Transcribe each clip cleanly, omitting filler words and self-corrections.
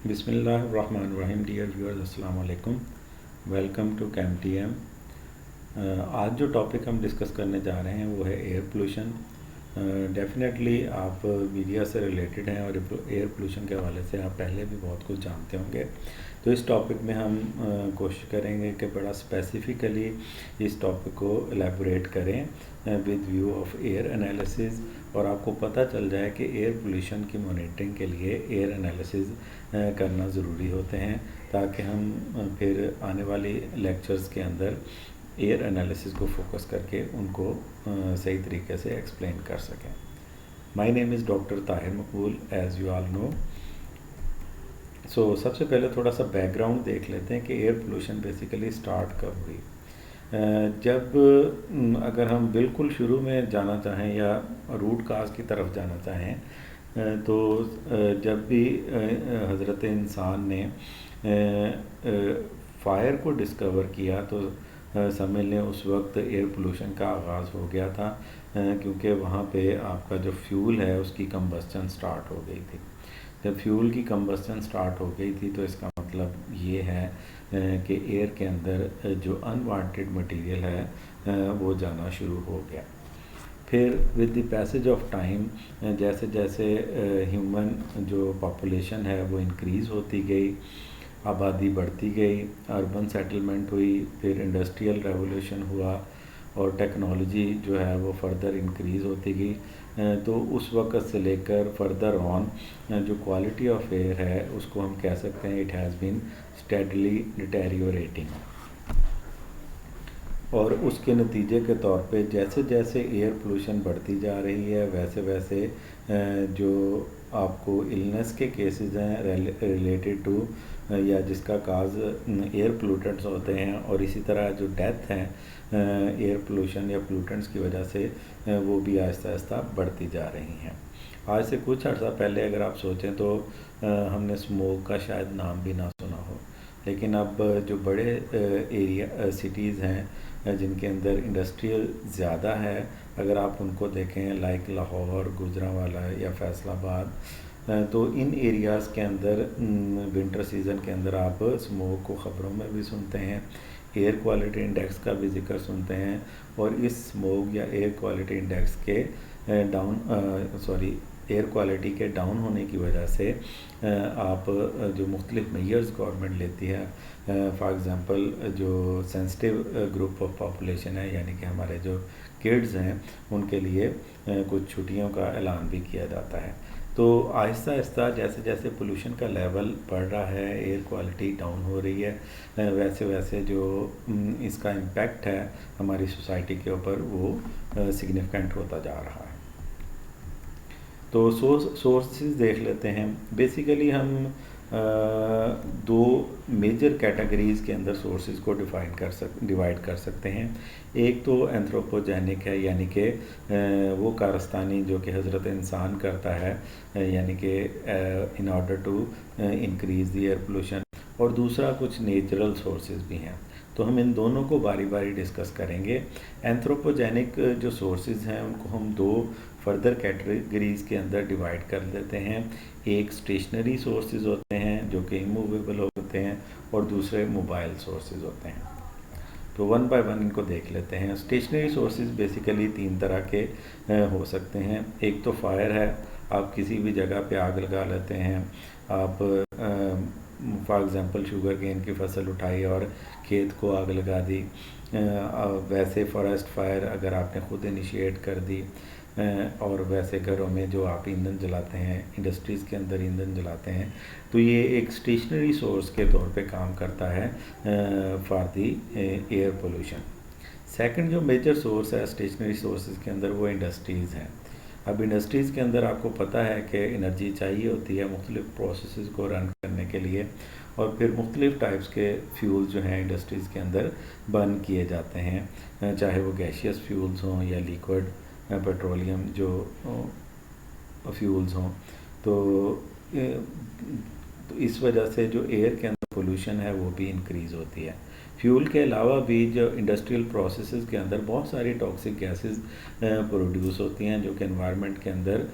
बिस्मिल्लाहिर्रहमानिर्रहीम। Dear viewers, अस्सलाम वालेकुम। Welcome to cam. आज जो टॉपिक हम डिस्कस करने जा रहे हैं वो है एयर पोल्यूशन। डेफिनेटली आप मीडिया से रिलेटेड हैं और एयर पोल्यूशन के हवाले से आप पहले भी बहुत कुछ जानते होंगे। तो इस टॉपिक में हम कोशिश करेंगे कि बड़ा स्पेसिफ़िकली इस टॉपिक को एलेबोरेट करें with view of air analysis, और आपको पता चल जाए कि एयर पोल्यूशन की मॉनिटरिंग के लिए एयर एनालिसिस करना ज़रूरी होते हैं, ताकि हम फिर आने वाली लेक्चर्स के अंदर एयर एनालिसिस को फोकस करके उनको सही तरीके से एक्सप्लेन कर सकें। My name is doctor Tahir Maqbool, as you all know. सबसे पहले थोड़ा सा बैकग्राउंड देख लेते हैं कि एयर पोल्यूशन बेसिकली स्टार्ट कब हुई। जब अगर हम बिल्कुल शुरू में जाना चाहें या रूट काज की तरफ जाना चाहें, तो जब भी हज़रत इंसान ने फ़ायर को डिस्कवर किया तो समझ लें उस वक्त एयर पोल्यूशन का आगाज़ हो गया था, क्योंकि वहाँ पे आपका जो फ्यूल है उसकी कंबस्टन स्टार्ट हो गई थी। जब फ्यूल की कंबस्टन स्टार्ट हो गई थी तो इसका मतलब ये है कि एयर के अंदर जो अनवांटेड मटेरियल है वो जाना शुरू हो गया। फिर with the passage of time जैसे जैसे ह्यूमन जो पॉपुलेशन है वो इंक्रीज़ होती गई, आबादी बढ़ती गई, अर्बन सेटलमेंट हुई, फिर इंडस्ट्रियल रेवोल्यूशन हुआ और टेक्नोलॉजी जो है वो फर्दर इंक्रीज़ होती गई। तो उस वक़्त से लेकर फर्दर ऑन जो क्वालिटी ऑफ एयर है उसको हम कह सकते हैं it has been steadily deteriorating. और उसके नतीजे के तौर पे जैसे जैसे एयर पोल्यूशन बढ़ती जा रही है वैसे वैसे जो आपको इलनेस के केसेस हैं रिलेटेड टू या जिसका काज एयर पोल्यूटेंट्स होते हैं, और इसी तरह जो डेथ हैं एयर पोल्यूशन या पोल्यूटेंट्स की वजह से वो भी आहिस्ता आहिस्ता बढ़ती जा रही हैं। आज से कुछ अर्सा पहले अगर आप सोचें तो हमने स्मोक का शायद नाम भी ना सुना हो, लेकिन अब जो बड़े एरिया सिटीज़ हैं जिनके अंदर इंडस्ट्रियल ज़्यादा है, अगर आप उनको देखें लाइक लाहौर, गुजरांवाला या फैसलाबाद, तो इन एरियाज़ के अंदर विंटर सीज़न के अंदर आप स्मोक को ख़बरों में भी सुनते हैं, एयर क्वालिटी इंडेक्स का भी जिक्र सुनते हैं, और इस स्मोक या एयर क्वालिटी इंडेक्स के एयर क्वालिटी के डाउन होने की वजह से आप जो मुख्तलिफ मेजर्स गवर्नमेंट लेती है, फॉर एग्ज़ाम्पल जो सेंसिटिव ग्रुप ऑफ पॉपुलेशन है यानी कि हमारे जो किड्स हैं उनके लिए कुछ छुट्टियों का ऐलान भी किया जाता है। तो आहिस्ता आहिस्ता जैसे जैसे पोल्यूशन का लेवल बढ़ रहा है, एयर क्वालिटी डाउन हो रही है, वैसे वैसे जो इसका इम्पेक्ट है हमारी सोसाइटी के ऊपर वो सिग्निफिकेंट होता जा रहा है। तो सोर्सेज देख लेते हैं। बेसिकली हम दो मेजर कैटेगरीज़ के अंदर सोर्सेज को डिवाइड कर सकते हैं। एक तो एंथ्रोपोजेनिक है, यानी कि वो कारस्तानी जो कि हज़रत इंसान करता है, यानी कि in order to increase the air pollution, और दूसरा कुछ नेचुरल सोर्सेज भी हैं। तो हम इन दोनों को बारी बारी डिस्कस करेंगे। एंथ्रोपोजेनिक जो सोर्सेज हैं उनको हम दो फर्दर कैटेगरीज़ के अंदर डिवाइड कर देते हैं। एक स्टेशनरी सोर्सेज होते हैं जो कि इमूवेबल होते हैं, और दूसरे मोबाइल सोर्सेज होते हैं। तो वन बाय वन इनको देख लेते हैं। स्टेशनरी सोर्सेज बेसिकली तीन तरह के हो सकते हैं। एक तो फायर है, आप किसी भी जगह पे आग लगा लेते हैं। आप फॉर एग्ज़ाम्पल शुगर केन की फसल उठाई और खेत को आग लगा दी। वैसे फॉरेस्ट फायर अगर आपने खुद इनिशिएट कर दी, और वैसे घरों में जो आप ईंधन जलाते हैं, इंडस्ट्रीज़ के अंदर ईंधन जलाते हैं, तो ये एक स्टेशनरी सोर्स के तौर पे काम करता है for the air pollution. Second जो मेजर सोर्स है स्टेशनरी सोर्सेज के अंदर वो इंडस्ट्रीज़ हैं। अब इंडस्ट्रीज़ के अंदर आपको पता है कि एनर्जी चाहिए होती है मुख्तलिफ प्रोसेसेस को रन करने के लिए, और फिर मुख्तलिफ टाइप्स के फ्यूल्स जो हैं इंडस्ट्रीज़ के अंदर बर्न किए जाते हैं, चाहे वो गैशियस फ्यूल्स हों या लिक्विड पेट्रोलियम जो फ्यूल्स हों। तो तो इस वजह से जो एयर के अंदर पोल्यूशन है वो भी इंक्रीज़ होती है। फ्यूल के अलावा भी जो इंडस्ट्रियल प्रोसेसेस के अंदर बहुत सारी टॉक्सिक गैसेस प्रोड्यूस होती हैं जो कि एनवायरनमेंट के अंदर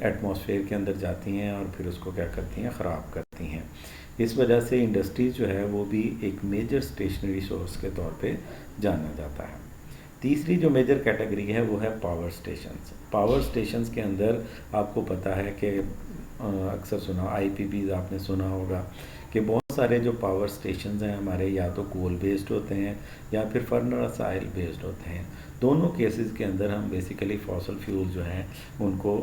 एटमॉस्फेयर के अंदर जाती हैं और फिर उसको क्या करती हैं, ख़राब करती हैं। इस वजह से इंडस्ट्रीज़ जो है वो भी एक मेजर स्टेशनरी सोर्स के तौर पे जाना जाता है। तीसरी जो मेजर कैटेगरी है वो है पावर स्टेशंस। पावर स्टेशंस के अंदर आपको पता है कि अक्सर सुना आईपीपीज आपने सुना होगा कि बहुत सारे जो पावर स्टेशंस हैं हमारे या तो कोल बेस्ड होते हैं या फिर फर्नेस ऑयल बेस्ड होते हैं। दोनों केसेस के अंदर हम बेसिकली फॉसल फ्यूल जो हैं उनको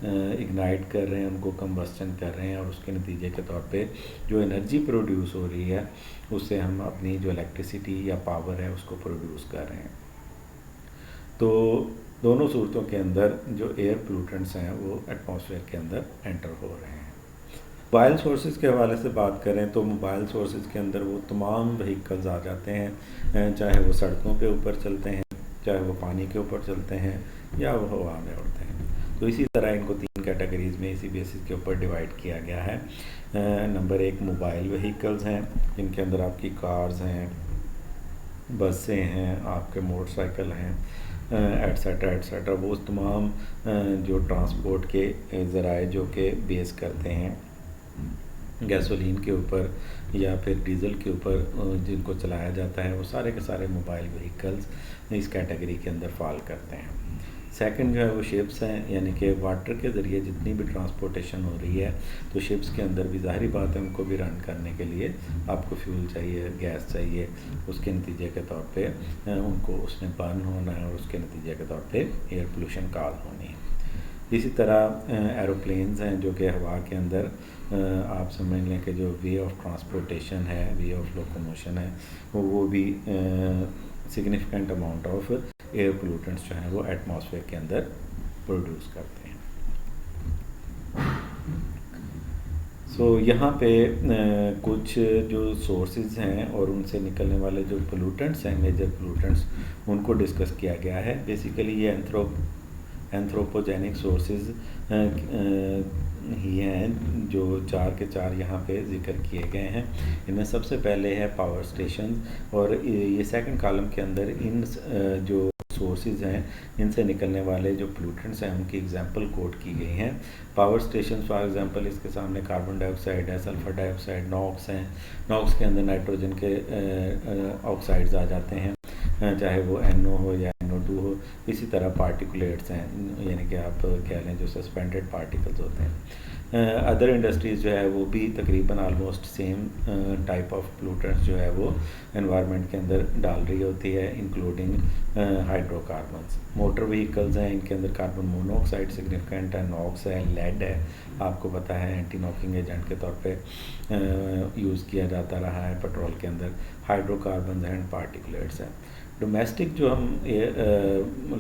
इग्नाइट कर रहे हैं, उनको कंबस्टन कर रहे हैं और उसके नतीजे के तौर पे जो एनर्जी प्रोड्यूस हो रही है उससे हम अपनी जो इलेक्ट्रिसिटी या पावर है उसको प्रोड्यूस कर रहे हैं। तो दोनों सूरतों के अंदर जो एयर पोल्यूटेंट्स हैं वो एटमॉस्फेयर के अंदर एंटर हो रहे हैं। मोबाइल सोर्सेज के हवाले से बात करें तो मोबाइल सोर्सेज के अंदर वो तमाम व्हीकल्स आ जाते हैं, चाहे वो सड़कों के ऊपर चलते हैं, चाहे वो पानी के ऊपर चलते हैं या वो हवा में उड़ते हैं। तो इसी तरह इनको 3 कैटेगरीज़ में इसी बेसिस के ऊपर डिवाइड किया गया है। नंबर 1 मोबाइल व्हीकल्स हैं जिनके अंदर आपकी कार्स हैं, बसें हैं, आपके मोटरसाइकिल हैं, एट्सेट्रा एट्सेट्रा। वो तमाम जो ट्रांसपोर्ट के ज़राए जो कि बेस करते हैं गैसोलीन के ऊपर या फिर डीज़ल के ऊपर जिनको चलाया जाता है, वो सारे के सारे मोबाइल व्हीकल्स इस कैटेगरी के अंदर फॉल करते हैं। सेकंड जो है वो शिप्स हैं, यानी कि वाटर के ज़रिए जितनी भी ट्रांसपोर्टेशन हो रही है तो शिप्स के अंदर भी ज़ाहिरी बात है उनको भी रन करने के लिए आपको फ्यूल चाहिए, गैस चाहिए। उसके नतीजे के तौर पे उनको उसमें बर्न होना है और उसके नतीजे के तौर पे एयर पोल्यूशन काज होनी है। इसी तरह एरोप्लेन्स हैं जो कि हवा के अंदर आप समझ लें कि जो वे ऑफ ट्रांसपोर्टेशन है, वे ऑफ लोकोमोशन है, वो भी significant amount of air pollutants जो हैं वो एटमॉस्फेयर के अंदर प्रोड्यूस करते हैं। यहाँ पे कुछ जो सोर्सेज हैं और उनसे निकलने वाले जो पोल्यूटेंट्स हैं, मेजर पोल्यूटेंट्स, उनको डिस्कस किया गया है। बेसिकली ये एंथ्रोपोजेनिक सोर्सेज ही हैं जो 4 के 4 यहाँ पे ज़िक्र किए गए हैं। इनमें सबसे पहले है पावर स्टेशन और ये सेकंड कॉलम के अंदर इन जो सोर्सेज हैं इनसे निकलने वाले जो पोल्यूटेंट्स हैं उनकी एग्जांपल कोट की गई हैं। पावर स्टेशन फॉर एग्जांपल इसके सामने कार्बन डाइऑक्साइड है, सल्फर डाइऑक्साइड, नॉक्स हैं। नॉक्स के अंदर नाइट्रोजन के ऑक्साइड्स आ जाते हैं, चाहे वो NO हो या NO2 हो। इसी तरह पार्टिकुलेट्स हैं, यानी कि आप कह लें जो सस्पेंडेड पार्टिकल्स होते हैं। अदर इंडस्ट्रीज़ जो है वो भी तकरीबन almost same type of pollutants जो है वो एनवायरनमेंट के अंदर डाल रही होती है, इंक्लूडिंग हाइड्रोकार्बन्स। मोटर व्हीकल्स हैं, इनके अंदर कार्बन मोनोऑक्साइड सिग्निफिकेंट है, नॉक्स है, लेड है, आपको पता है एंटी नॉकिंग एजेंट के तौर पे यूज़ किया जाता रहा है पेट्रोल के अंदर। हाइड्रोकार्बन एंड पार्टिकुलेट्स हैं। डोमेस्टिक जो हम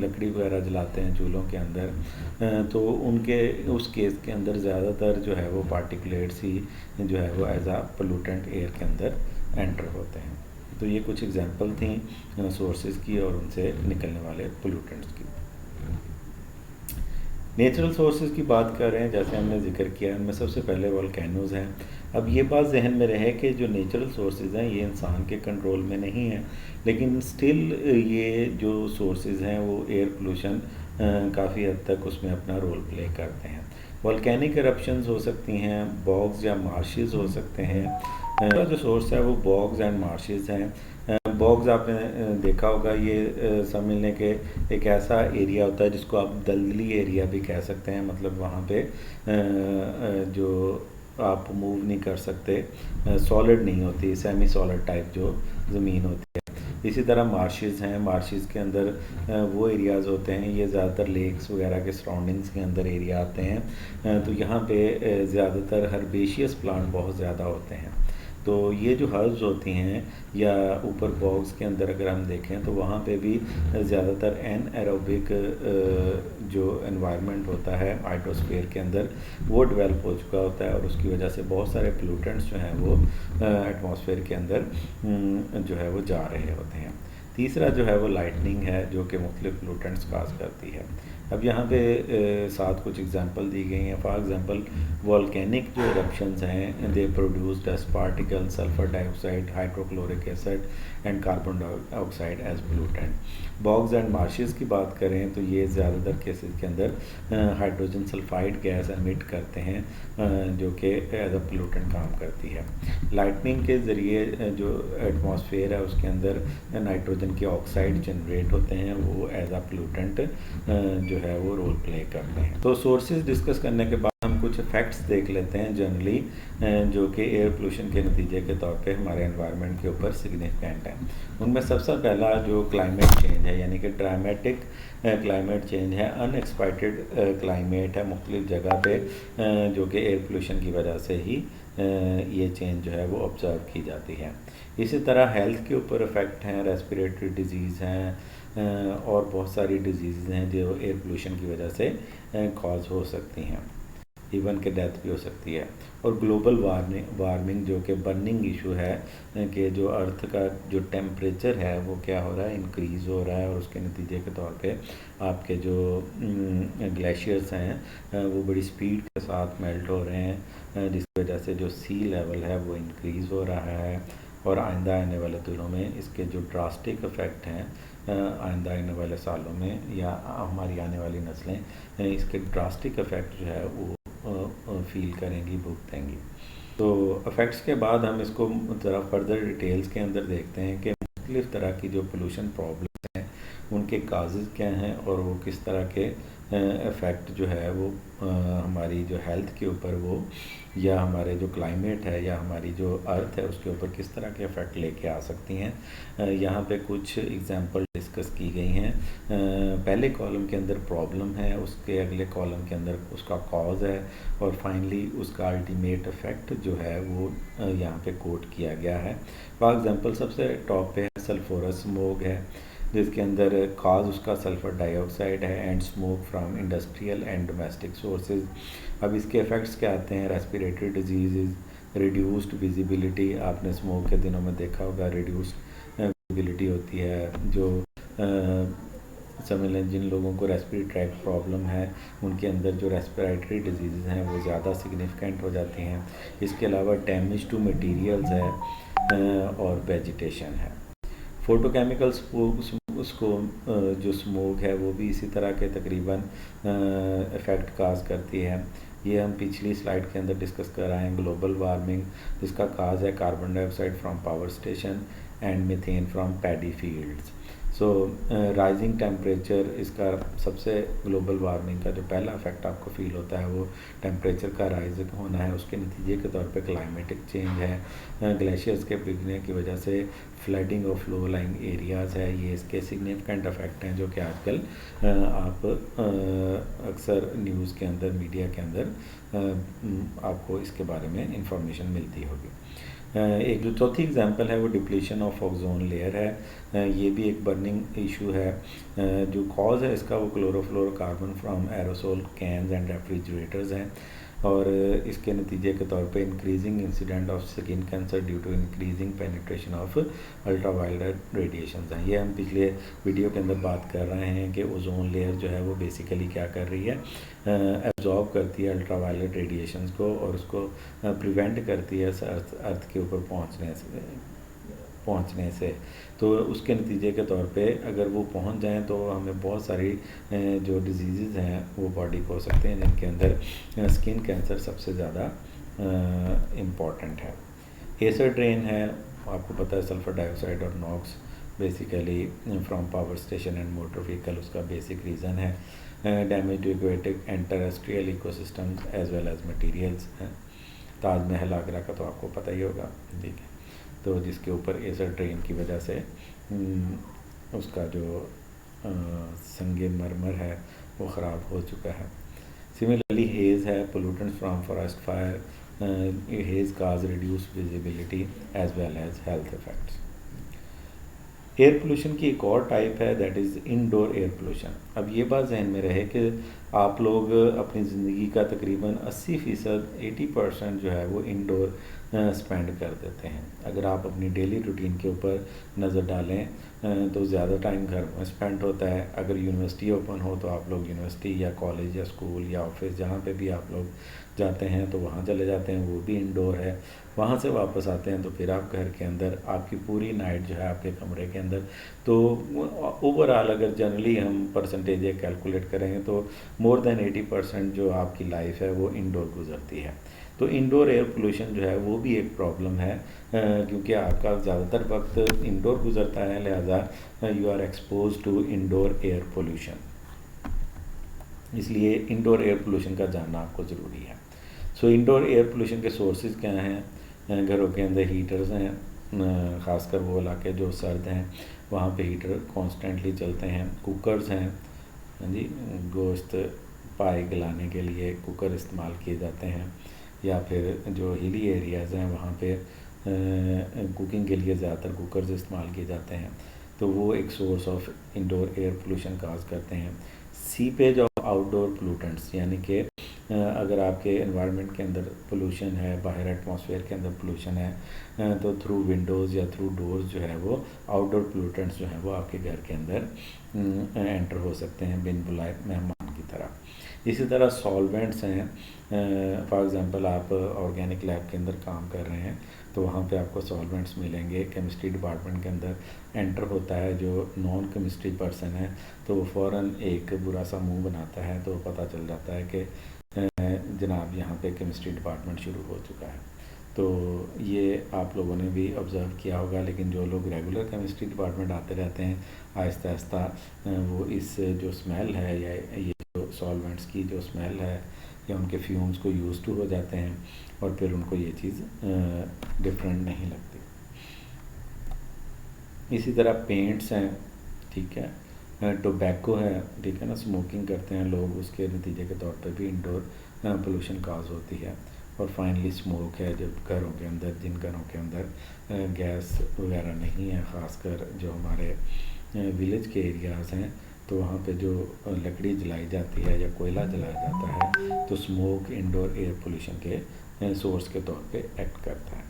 लकड़ी वगैरह जलाते हैं चूल्हों के अंदर, तो उनके उस केस के अंदर ज़्यादातर जो है वो पार्टिकुलेट्स ही जो है वो एज आ पोल्यूटेंट एयर के अंदर एंटर होते हैं। तो ये कुछ एग्जांपल थी सोर्सेज की और उनसे निकलने वाले पोल्यूटेंट्स की। नेचुरल सोर्सेज की बात कर रहे हैं, जैसे हमने जिक्र किया, इनमें सबसे पहले वोल्केनोज़ हैं। अब ये बात जहन में रहे कि जो नेचुरल सोर्सेज हैं ये इंसान के कंट्रोल में नहीं है, लेकिन स्टिल ये जो सोर्सेज हैं वो एयर पोल्यूशन काफ़ी हद तक उसमें अपना रोल प्ले करते हैं। वोल्केनिक एरप्शंस हो सकती हैं, बॉग्स या मार्शेस हो सकते हैं। जो सोर्स है वो बॉग्स एंड मार्शेस हैं। बॉग्स आपने देखा होगा, ये समझ लें कि एक ऐसा एरिया होता है जिसको आप दलदली एरिया भी कह सकते हैं। मतलब वहाँ पे जो आप मूव नहीं कर सकते, सॉलिड नहीं होती, सेमी सॉलिड टाइप जो ज़मीन होती है। इसी तरह मार्शेस हैं, मार्शेस के अंदर वो एरियाज़ होते हैं, ये ज़्यादातर लेक्स वगैरह के सराउंडिंग्स के अंदर एरिया आते हैं। तो यहाँ पे ज़्यादातर हर्बेशियस प्लांट बहुत ज़्यादा होते हैं। तो ये जो हर्ब्स होती हैं या ऊपर बॉग्स के अंदर अगर हम देखें तो वहाँ पे भी ज़्यादातर एनएरोबिक जो एनवायरनमेंट होता है हाइड्रोस्फीयर के अंदर वो डेवलप हो चुका होता है और उसकी वजह से बहुत सारे पोल्यूटेंट्स जो हैं वो एटमॉस्फेयर के अंदर जो है वो जा रहे होते हैं। तीसरा जो है वो लाइटनिंग है जो कि मुख्तलिफ पोल्यूटेंट्स काज करती है। अब यहाँ पे साथ कुछ एग्जांपल दी गई हैं। फॉर एग्जांपल वॉल्केनिक जो इरप्शंस हैं, they produce dust particle, sulphur dioxide, hydrochloric acid and carbon dioxide as pollutant. Bogs and marshes की बात करें तो ये ज़्यादातर केसेस के अंदर हाइड्रोजन सल्फाइड गैस एमिट करते हैं, जो कि एज अ पोल्यूटेंट काम करती है। लाइटनिंग के ज़रिए जो एटमॉस्फेयर है उसके अंदर नाइट्रोजन के ऑक्साइड जनरेट होते हैं, वो एज अ पोल्यूटेंट जो है वो रोल प्ले करते हैं। तो सोर्सेज डिस्कस करने के बाद हम कुछ फैक्ट्स देख लेते हैं जनरली, जो कि एयर पोल्यूशन के नतीजे के तौर पे हमारे एनवायरनमेंट के ऊपर सिग्निफिकेंट हैं। उनमें सबसे पहला जो क्लाइमेट चेंज है, यानी कि ड्रामेटिक क्लाइमेट चेंज है, अनएक्सपेक्टेड क्लाइमेट है मुख्तलिफ जगह पे, जो कि एयर पोल्यूशन की वजह से ही ये चेंज जो है वो ऑब्ज़र्व की जाती है। इसी तरह हेल्थ के ऊपर इफ़ेक्ट हैं, रेस्पिरेटरी डिजीज़ हैं और बहुत सारी डिजीज़ हैं जो एयर पोल्यूशन की वजह से कॉज हो सकती हैं, इवन के डेथ भी हो सकती है। और ग्लोबल वार्मिंग जो कि बर्निंग इशू है, कि जो अर्थ का जो टेम्परेचर है वो क्या हो रहा है, इंक्रीज़ हो रहा है, और उसके नतीजे के तौर पे आपके जो ग्लेशियर्स हैं वो बड़ी स्पीड के साथ मेल्ट हो रहे हैं, जिसकी वजह से जो सी लेवल है वो इंक्रीज़ हो रहा है। और आइंदा आने वाले दिनों में इसके जो ड्रास्टिक इफ़ेक्ट हैं, आइंदा आने वाले सालों में या हमारी आने वाली नस्लें इसके ड्रास्टिक इफ़ेक्ट जो है वो फील करेंगी, भुगतेंगी। तो इफ़ेक्ट्स के बाद हम इसको ज़रा फर्दर डिटेल्स के अंदर देखते हैं कि मुख्तलिफ़ तरह की जो पोल्यूशन प्रॉब्लम्स हैं उनके काजेज़ क्या हैं और वो किस तरह के इफ़ेक्ट जो है वो हमारी जो हेल्थ के ऊपर वो, या हमारे जो क्लाइमेट है या हमारी जो अर्थ है उसके ऊपर किस तरह के इफ़ेक्ट लेके आ सकती हैं। यहाँ पे कुछ एग्जांपल डिस्कस की गई हैं। पहले कॉलम के अंदर प्रॉब्लम है, उसके अगले कॉलम के अंदर उसका कॉज है, और फाइनली उसका अल्टीमेट इफ़ेक्ट जो है वो यहाँ पे कोट किया गया है। फॉर एग्ज़ाम्पल सबसे टॉप पे है सल्फोरस स्मोक है, जिसके अंदर काज उसका सल्फ़र डाइऑक्साइड है and smoke from industrial and domestic sources. अब इसके इफ़ेक्ट्स क्या आते हैं, रेस्पिरेटरी डिजीज़, रिड्यूस्ड विजिबिलिटी, आपने स्मोक के दिनों में देखा होगा रिड्यूस्ड विजिबिलिटी होती है। जो समझ लें जिन लोगों को रेस्पिरेटरी ट्रैक्ट प्रॉब्लम है उनके अंदर जो रेस्पिरेटरी डिजीज़ हैं वो ज़्यादा सिग्निफिकेंट हो जाती हैं। इसके अलावा डैमेज टू मटीरियल्स है और वेजिटेशन है। फोटोकेमिकल्स उसको जो स्मोक है वो भी इसी तरह के तकरीबन इफ़ेक्ट काज करती है। ये हम पिछली स्लाइड के अंदर डिस्कस कर रहे हैं। ग्लोबल वार्मिंग, जिसका काज है carbon dioxide from power station and methane from paddy fields. So rising temperature, इसका सबसे ग्लोबल वार्मिंग का जो पहला इफेक्ट आपको फील होता है वो टेम्परेचर का राइज होना है। उसके नतीजे के तौर पे क्लाइमेटिक चेंज है, ग्लेशियर्स के पिघलने की वजह से flooding of low lying areas है, ये इसके सिग्निफिकेंट इफेक्ट हैं जो कि आजकल आप अक्सर न्यूज़ के अंदर, मीडिया के अंदर आपको इसके बारे में इंफॉर्मेशन मिलती होगी। एक जो चौथी एग्जांपल है वो डिप्लीशन ऑफ ओजोन लेयर है। ये भी एक बर्निंग इशू है। जो कॉज है इसका वो chlorofluorocarbon from aerosol cans and refrigerators हैं, और इसके नतीजे के तौर पे increasing incident of skin cancer due to increasing penetration of ultraviolet radiations हैं। ये हम पिछले वीडियो के अंदर बात कर रहे हैं कि ओजोन लेयर जो है वो बेसिकली क्या कर रही है, एब्जॉर्ब करती है अल्ट्रावायलेट रेडिएशंस को और उसको प्रिवेंट करती है अर्थ के ऊपर पहुंचने से। तो उसके नतीजे के तौर पे अगर वो पहुंच जाएं तो हमें बहुत सारी जो डिजीज़ हैं वो बॉडी को हो सकते हैं, जिनके अंदर स्किन कैंसर सबसे ज़्यादा इम्पॉर्टेंट है। एसिड रेन है, आपको पता है सल्फ़र डाइऑक्साइड और NOx basically from power station and motor vehicle उसका बेसिक रीज़न है। Damage to aquatic and terrestrial ecosystems as well as materials हैं। ताजमहल आगरा का तो आपको पता ही होगा, ठीक है, तो जिसके ऊपर एसिड रेन की वजह से उसका जो संगे मरमर है वो ख़राब हो चुका है। सिमिलरली हेज़ है, pollutants from forest fire, haze cause reduce visibility as well as health effects. Air pollution की एक और टाइप है that is indoor air pollution. अब ये बात जहन में रहे कि आप लोग अपनी ज़िंदगी का तकरीबन 80% 80% जो है वो इंडोर स्पेंड कर देते हैं। अगर आप अपनी डेली रूटीन के ऊपर नज़र डालें तो ज़्यादा टाइम घर में स्पेंड होता है। अगर यूनिवर्सिटी ओपन हो तो आप लोग यूनिवर्सिटी या कॉलेज या स्कूल या ऑफिस जहाँ पे भी आप लोग जाते हैं तो वहाँ चले जाते हैं, वो भी इंडोर है। वहाँ से वापस आते हैं तो फिर आप घर के अंदर, आपकी पूरी नाइट जो है आपके कमरे के अंदर। तो ओवरऑल अगर जनरली हम परसेंटेज कैलकुलेट करेंगे तो मोर देन 80% जो आपकी लाइफ है वो इंडोर गुजरती है। तो इंडोर एयर पोल्यूशन जो है वो भी एक प्रॉब्लम है, क्योंकि आपका ज़्यादातर वक्त इंडोर गुजरता है, लिहाजा you are expose to indoor air pollution. इसलिए इंडोर एयर पोल्यूशन का जानना आपको ज़रूरी है। सो इंडोर एयर पोल्यूशन के सोर्सेज क्या हैं? घरों के अंदर हीटर्स हैं, ख़ासकर वो इलाके जो सर्द हैं वहाँ पे हीटर कॉन्स्टेंटली चलते हैं। कुकर्स हैं, हाँ जी, गोश्त पाए गलाने के लिए कुकर इस्तेमाल किए जाते हैं। या फिर जो हिली एरियाज़ हैं वहाँ पे कुकिंग के लिए ज़्यादातर कुकर्स इस्तेमाल किए जाते हैं, तो वो एक source of indoor air pollution cause करते हैं। सीपेज ऑफ आउटडोर पोल्यूटेंट्स, यानी कि अगर आपके एनवायरनमेंट के अंदर पोल्यूशन है, बाहर एटमॉस्फेयर के अंदर पोल्यूशन है, तो थ्रू विंडोज़ या थ्रू डोर्स जो है वो आउटडोर पोल्यूटेंट्स जो है वो आपके घर के अंदर एंटर हो सकते हैं बिन बुलाए मेहमान की तरह। इसी तरह सॉल्वेंट्स हैं, फॉर एग्ज़ाम्पल आप ऑर्गेनिक लैब के अंदर काम कर रहे हैं तो वहाँ पे आपको सॉल्वेंट्स मिलेंगे। केमिस्ट्री डिपार्टमेंट के अंदर एंटर होता है जो नॉन केमिस्ट्री पर्सन है तो वो फ़ौरन एक बुरा सा मुंह बनाता है, तो पता चल जाता है कि जनाब यहाँ पे केमिस्ट्री डिपार्टमेंट शुरू हो चुका है। तो ये आप लोगों ने भी ऑब्ज़र्व किया होगा, लेकिन जो लोग रेगुलर केमिस्ट्री डिपार्टमेंट आते रहते हैं आहिस्ता आहिस्ता वो इस जो स्मेल है या ये जो सॉल्वेंट्स की जो स्मेल है या उनके फ्यूम्स को यूज़ टू हो जाते हैं और फिर उनको ये चीज़ डिफरेंट नहीं लगती। इसी तरह पेंट्स हैं, ठीक है, टोबैको है, ठीक है ना, स्मोकिंग करते हैं लोग, उसके नतीजे के तौर पे भी इंडोर पोल्यूशन काज होती है। और फाइनली स्मोक है, जब घरों के अंदर, जिन घरों के अंदर गैस वगैरह नहीं है, ख़ासकर जो हमारे विलेज के एरियाज़ हैं, तो वहाँ पे जो लकड़ी जलाई जाती है या कोयला जलाया जाता है तो स्मोक इंडोर एयर पोल्यूशन के सोर्स के तौर पे एक्ट करता है।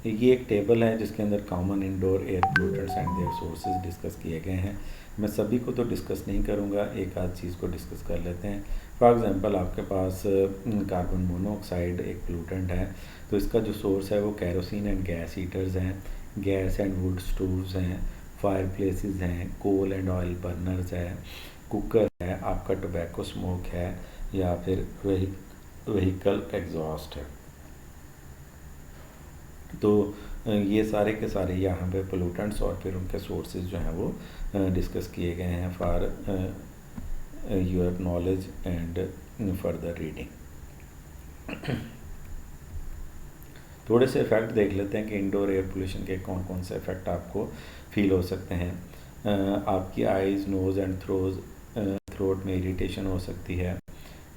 ये एक टेबल है जिसके अंदर common indoor air pollutants and their sources discuss किए गए हैं। मैं सभी को तो डिस्कस नहीं करूँगा, एक आध चीज़ को डिस्कस कर लेते हैं। फॉर एग्ज़ाम्पल आपके पास कार्बन मोनोऑक्साइड एक पोल्यूटेंट है, तो इसका जो सोर्स है वो कैरोसिन एंड गैस हीटर्स हैं, गैस एंड वुड स्टोव्स हैं, फायर प्लेसेस हैं, कोल एंड ऑयल बर्नर्स है, कुकर है, आपका टोबैको स्मोक है या फिर व्हीकल एग्जॉस्ट है। तो ये सारे के सारे यहाँ पे पोल्यूटेंट्स और फिर उनके सोर्सेज जो हैं वो डिस्कस किए गए हैं for your knowledge and further reading. थोड़े से इफ़ेक्ट देख लेते हैं कि इंडोर एयर पोल्यूशन के कौन कौन से इफ़ेक्ट आपको फील हो सकते हैं। आपकी आइज़, नोज़ एंड थ्रोट में इरिटेशन हो सकती है।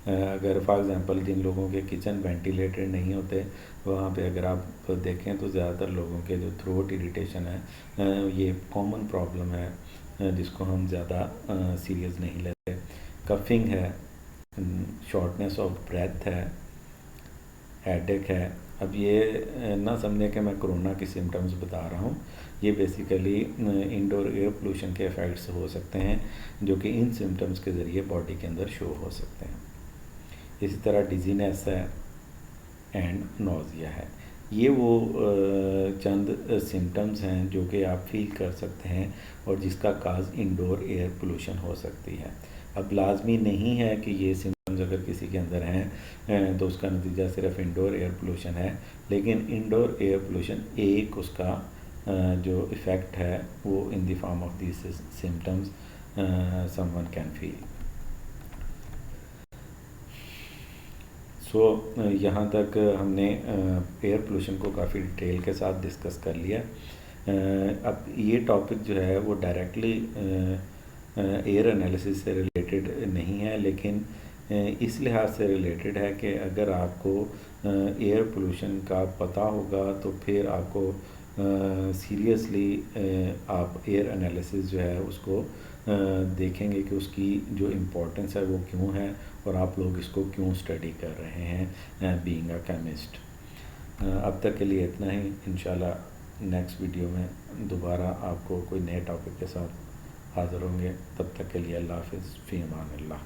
अगर फॉर एग्ज़ाम्पल जिन लोगों के किचन वेंटिलेटेड नहीं होते वहाँ पे अगर आप देखें तो ज़्यादातर लोगों के जो थ्रोट इरिटेशन है ये कॉमन प्रॉब्लम है जिसको हम ज़्यादा सीरियस नहीं लेते। कफिंग है, शॉर्टनेस ऑफ ब्रेथ है, हेडेक है। अब ये ना समझें कि मैं कोरोना की सिम्टम्स बता रहा हूँ, ये बेसिकली इंडोर एयर पोल्यूशन के इफ़ेक्ट्स हो सकते हैं जो कि इन सिम्टम्स के ज़रिए बॉडी के अंदर शो हो सकते हैं। इसी तरह डिजीनेस है एंड नोज़िया है। ये वो चंद सिम्टम्स हैं जो कि आप फील कर सकते हैं और जिसका काज इंडोर एयर पोल्यूशन हो सकती है। अब लाजमी नहीं है कि ये सिम्टम्स अगर किसी के अंदर हैं तो उसका नतीजा सिर्फ इंडोर एयर पोल्यूशन है, लेकिन इंडोर एयर पोल्यूशन एक उसका जो इफ़ेक्ट है वो in the form of this symptoms someone can feel. So यहाँ तक हमने एयर पोल्यूशन को काफ़ी डिटेल के साथ डिस्कस कर लिया। अब ये टॉपिक जो है वो डायरेक्टली एयर एनालिसिस से रिलेटेड नहीं है, लेकिन इस लिहाज से रिलेटेड है कि अगर आपको एयर पोल्यूशन का पता होगा तो फिर आपको सीरियसली आप एयर एनालिसिस जो है उसको देखेंगे कि उसकी जो इम्पोर्टेंस है वो क्यों है और आप लोग इसको क्यों स्टडी कर रहे हैं बीइंग अ केमिस्ट। अब तक के लिए इतना ही। इंशाल्लाह नेक्स्ट वीडियो में दोबारा आपको कोई नए टॉपिक के साथ हाज़िर होंगे। तब तक के लिए अल्लाह हाफ़िज़, फ़ी अमान अल्लाह।